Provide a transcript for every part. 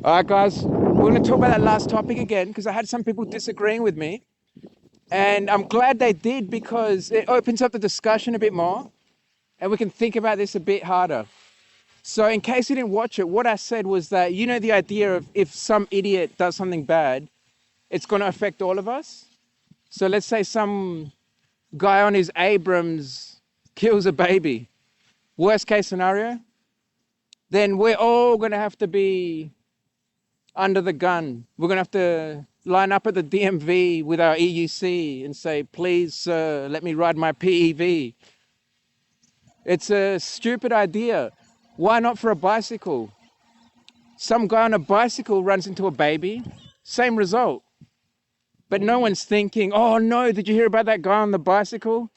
All right, guys, we're going to talk about that last topic again because I had some people disagreeing with me. And I'm glad they did because it opens up the discussion a bit more and we can think about this a bit harder. So, in case you didn't watch it, what I said was that, the idea of if some idiot does something bad, it's going to affect all of us. So, let's say some guy on his Abrams kills a baby. Worst case scenario, then we're all going to have to be under the gun. We're going to have to line up at the DMV with our EUC and say, please, sir, let me ride my PEV. It's a stupid idea. Why not for a bicycle? Some guy on a bicycle runs into a baby, same result. But no one's thinking, oh no, did you hear about that guy on the bicycle?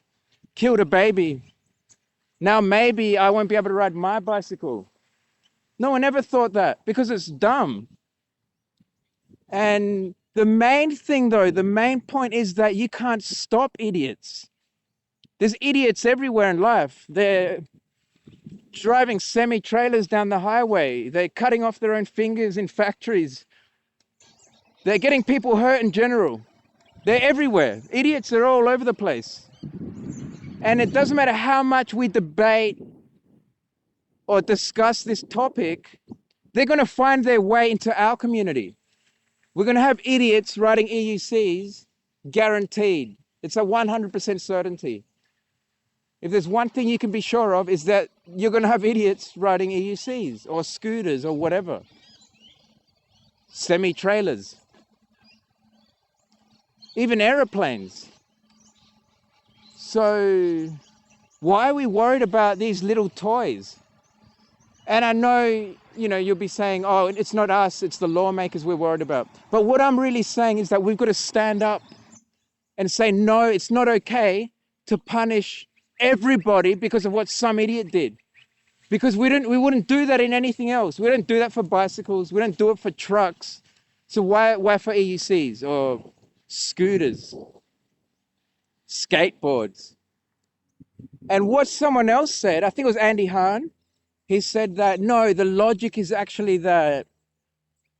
Killed a baby. Now maybe I won't be able to ride my bicycle. No one ever thought that because it's dumb. And the main thing though, the main point is that you can't stop idiots. There's idiots everywhere in life. They're driving semi-trailers down the highway. They're cutting off their own fingers in factories. They're getting people hurt in general. They're everywhere. Idiots are all over the place. And it doesn't matter how much we debate or discuss this topic, they're going to find their way into our community. We're going to have idiots writing EUCs, guaranteed. It's a 100% certainty. If there's one thing you can be sure of, is that you're going to have idiots riding EUCs or scooters or whatever. Semi-trailers. Even aeroplanes. So why are we worried about these little toys? And I know, you'll be saying, oh, it's not us, it's the lawmakers we're worried about. But what I'm really saying is that we've got to stand up and say, no, it's not okay to punish everybody because of what some idiot did. Because we wouldn't do that in anything else. We don't do that for bicycles. We don't do it for trucks. So why for EUCs or scooters, skateboards? And what someone else said, I think it was Andy Hahn, he said that, no, the logic is actually that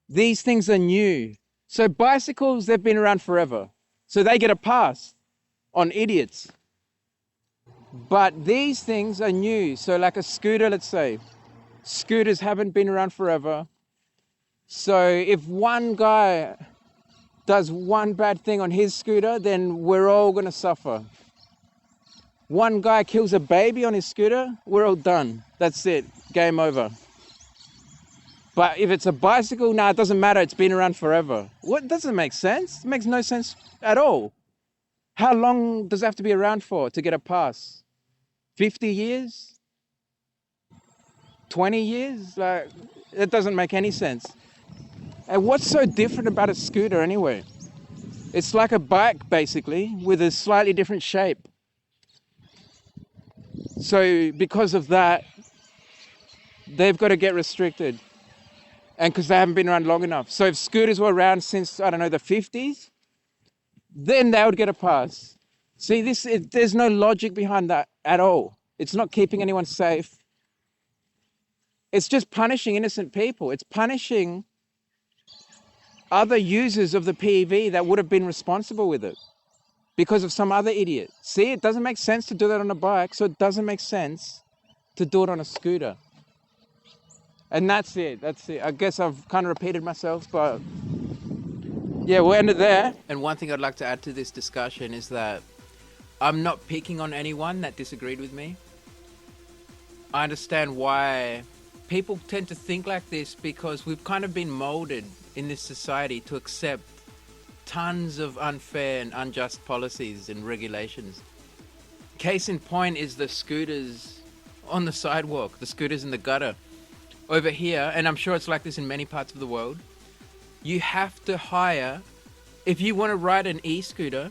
these things are new. So bicycles, they've been around forever. So they get a pass on idiots. But these things are new. So like a scooter, let's say, scooters haven't been around forever. So if one guy does one bad thing on his scooter, then we're all going to suffer. One guy kills a baby on his scooter, we're all done. That's it. Game over. But if it's a bicycle, it doesn't matter. It's been around forever. What doesn't make sense? It makes no sense at all. How long does it have to be around for to get a pass? 50 years? 20 years? It doesn't make any sense. And what's so different about a scooter anyway? It's like a bike, basically, with a slightly different shape. So because of that, they've got to get restricted. And because they haven't been around long enough. So if scooters were around since, the 50s, then they would get a pass. See, there's no logic behind that at all. It's not keeping anyone safe. It's just punishing innocent people. It's punishing other users of the PEV that would have been responsible with it because of some other idiot. See, it doesn't make sense to do that on a bike, so it doesn't make sense to do it on a scooter. And that's it. I guess I've kind of repeated myself, but yeah, we'll end it there. And one thing I'd like to add to this discussion is that I'm not picking on anyone that disagreed with me. I understand why people tend to think like this because we've kind of been molded in this society to accept tons of unfair and unjust policies and regulations. Case in point is the scooters on the sidewalk, the scooters in the gutter. Over here, and I'm sure it's like this in many parts of the world, you have to hire, if you want to ride an e-scooter,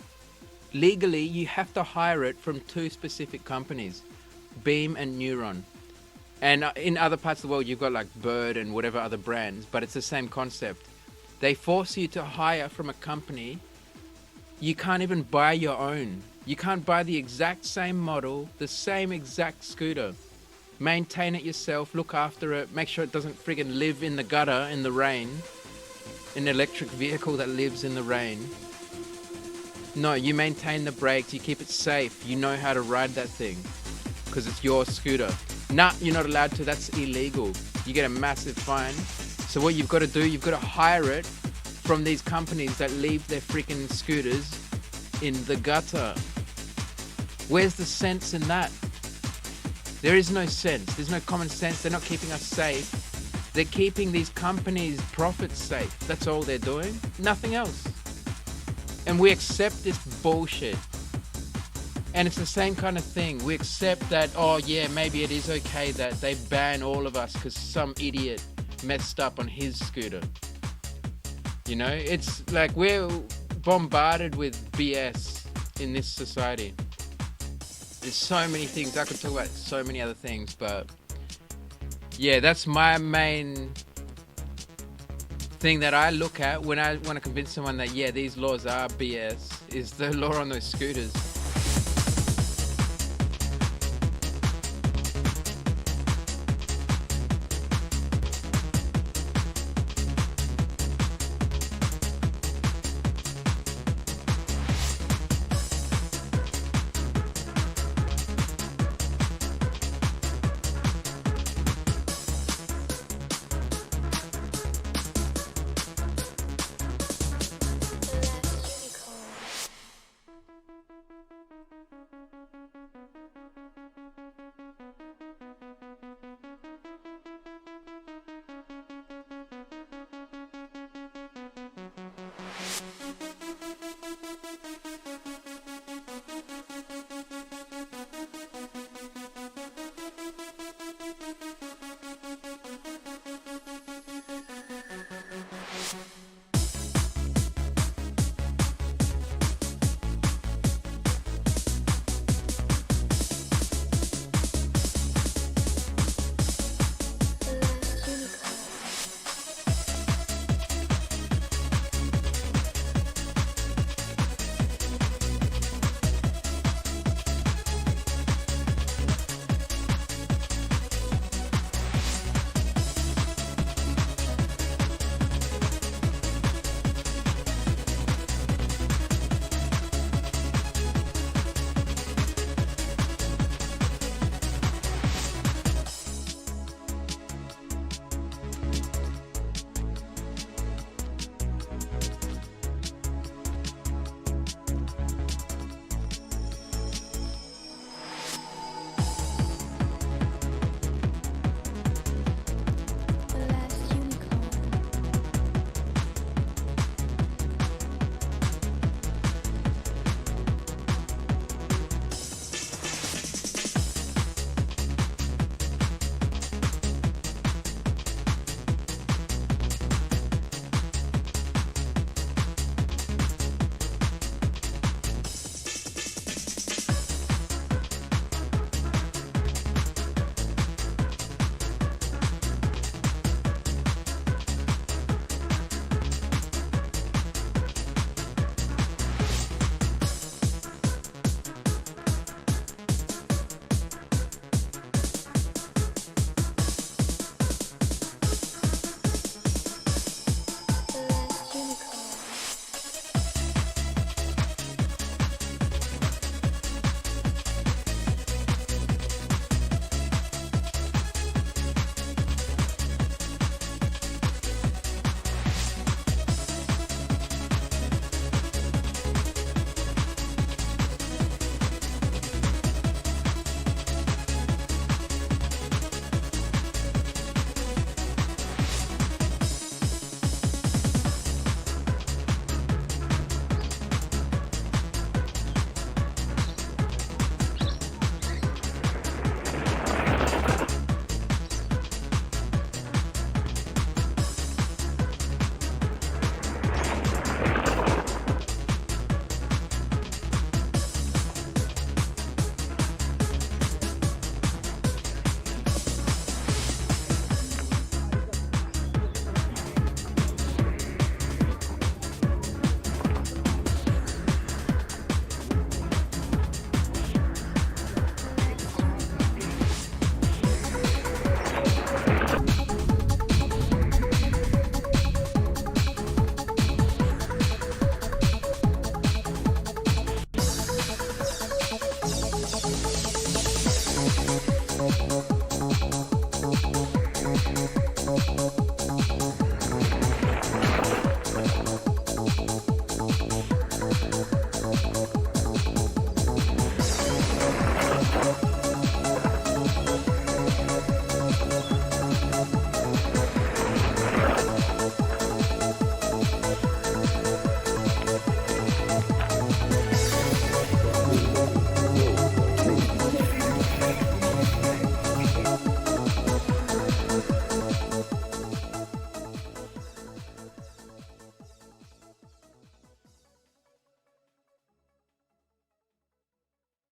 legally you have to hire it from two specific companies, Beam and Neuron. And in other parts of the world, you've got like Bird and whatever other brands, but it's the same concept. They force you to hire from a company. You can't even buy your own. You can't buy the exact same model, the same exact scooter. Maintain it yourself, look after it, make sure it doesn't friggin' live in the gutter in the rain. An electric vehicle that lives in the rain. No, you maintain the brakes, you keep it safe, you know how to ride that thing. Because it's your scooter. Nah, you're not allowed to, that's illegal. You get a massive fine. So what you've got to do, you've got to hire it from these companies that leave their freaking scooters in the gutter. Where's the sense in that? There is no sense. There's no common sense. They're not keeping us safe. They're keeping these companies' profits safe. That's all they're doing. Nothing else. And we accept this bullshit. And it's the same kind of thing. We accept that, oh yeah, maybe it is okay that they ban all of us because some idiot messed up on his scooter. You know, it's like we're bombarded with BS in this society. There's so many things. I could talk about so many other things, but yeah, that's my main thing that I look at when I want to convince someone that, yeah, these laws are BS, is the law on those scooters.